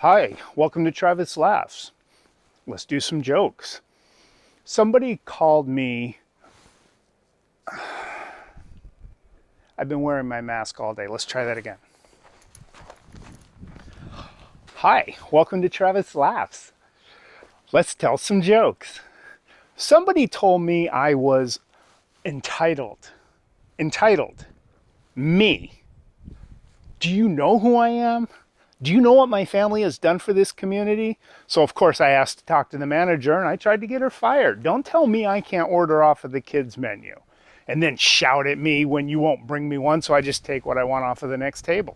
Hi, welcome to Travis Laughs. Let's do some jokes. Somebody called me. I've been wearing my mask all day. Let's try that again. Hi, welcome to Travis Laughs. Let's tell some jokes. Somebody told me I was entitled. Entitled. Me. Do you know who I am? Do you know what my family has done for this community? So of course I asked to talk to the manager and I tried to get her fired. Don't tell me I can't order off of the kids menu and then shout at me when you won't bring me one, so I just take what I want off of the next table.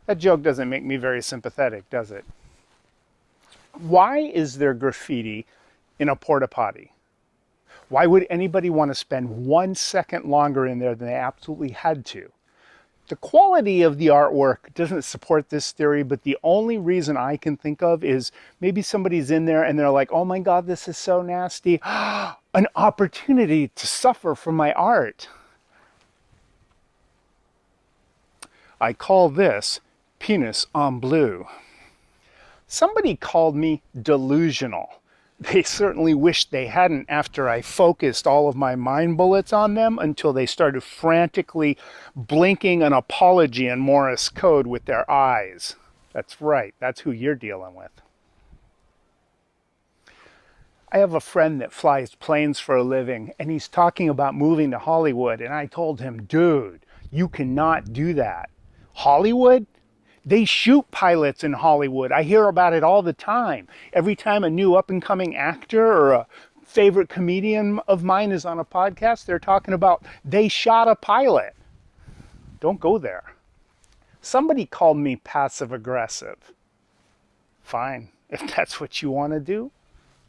That joke doesn't make me very sympathetic, does it? Why is there graffiti in a porta potty? Why would anybody want to spend 1 second longer in there than they absolutely had to? The quality of the artwork doesn't support this theory, but the only reason I can think of is maybe somebody's in there and they're like, oh my God, this is so nasty. An opportunity to suffer from my art. I call this penis en bleu. Somebody called me delusional. They certainly wished they hadn't after I focused all of my mind bullets on them until they started frantically blinking an apology in Morse code with their eyes. That's right, that's who you're dealing with. I have a friend that flies planes for a living, and he's talking about moving to Hollywood, and I told him, dude, you cannot do that. Hollywood? They shoot pilots in Hollywood. I hear about it all the time. Every time a new up-and-coming actor or a favorite comedian of mine is on a podcast, they're talking about they shot a pilot. Don't go there. Somebody called me passive-aggressive. Fine, if that's what you want to do,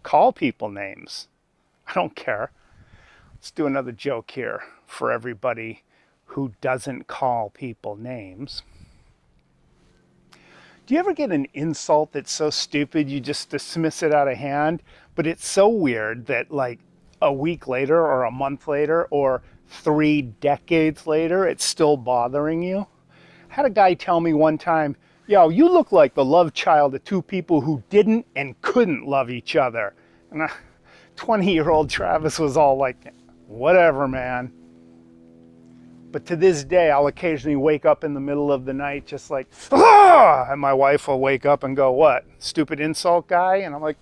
call people names. I don't care. Let's do another joke here for everybody who doesn't call people names. Do you ever get an insult that's so stupid you just dismiss it out of hand, but it's so weird that like a week later or a month later or 3 decades later, it's still bothering you? I had a guy tell me one time, yo, you look like the love child of two people who didn't and couldn't love each other. And 20-year-old Travis was all like, whatever, man. But to this day, I'll occasionally wake up in the middle of the night just like, ah! And my wife will wake up and go, what, stupid insult guy? And I'm like,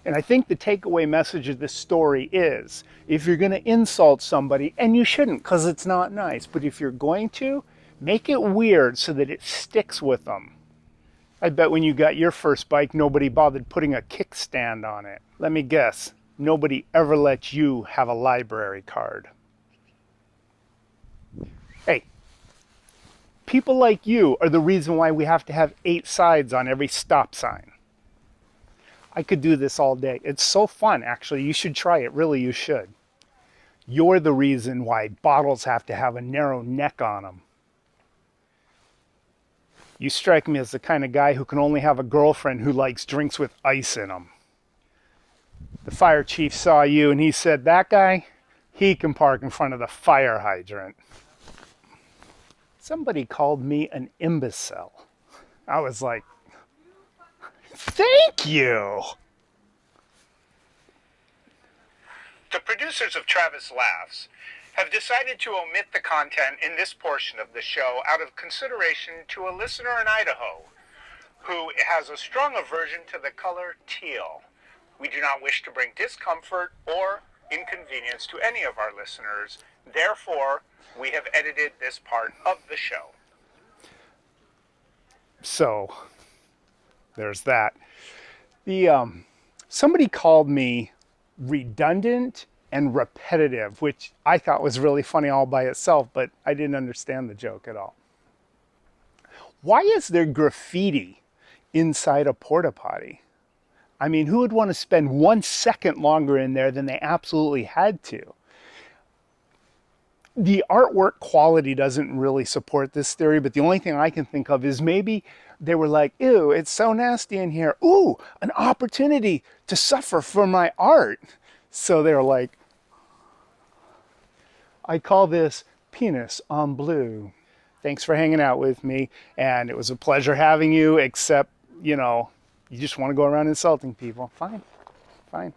and I think the takeaway message of this story is, if you're going to insult somebody, and you shouldn't because it's not nice, but if you're going to, make it weird so that it sticks with them. I bet when you got your first bike, nobody bothered putting a kickstand on it. Let me guess, nobody ever let you have a library card. Hey, people like you are the reason why we have to have 8 sides on every stop sign. I could do this all day. It's so fun, actually. You should try it. Really, you should. You're the reason why bottles have to have a narrow neck on them. You strike me as the kind of guy who can only have a girlfriend who likes drinks with ice in them. The fire chief saw you and he said, that guy, he can park in front of the fire hydrant. Somebody called me an imbecile. I was like, thank you. The producers of Travis Laughs have decided to omit the content in this portion of the show out of consideration to a listener in Idaho who has a strong aversion to the color teal. We do not wish to bring discomfort or inconvenience to any of our listeners. Therefore, we have edited this part of the show. So, there's that. Somebody called me redundant and repetitive, which I thought was really funny all by itself, but I didn't understand the joke at all. Why is there graffiti inside a porta potty? I mean, who would want to spend 1 second longer in there than they absolutely had to? The artwork quality doesn't really support this theory, but the only thing I can think of is maybe they were like, ew, it's so nasty in here. Ooh, an opportunity to suffer for my art. So they were like, I call this penis en bleu. Thanks for hanging out with me. And it was a pleasure having you, except, you know, you just want to go around insulting people. Fine, fine.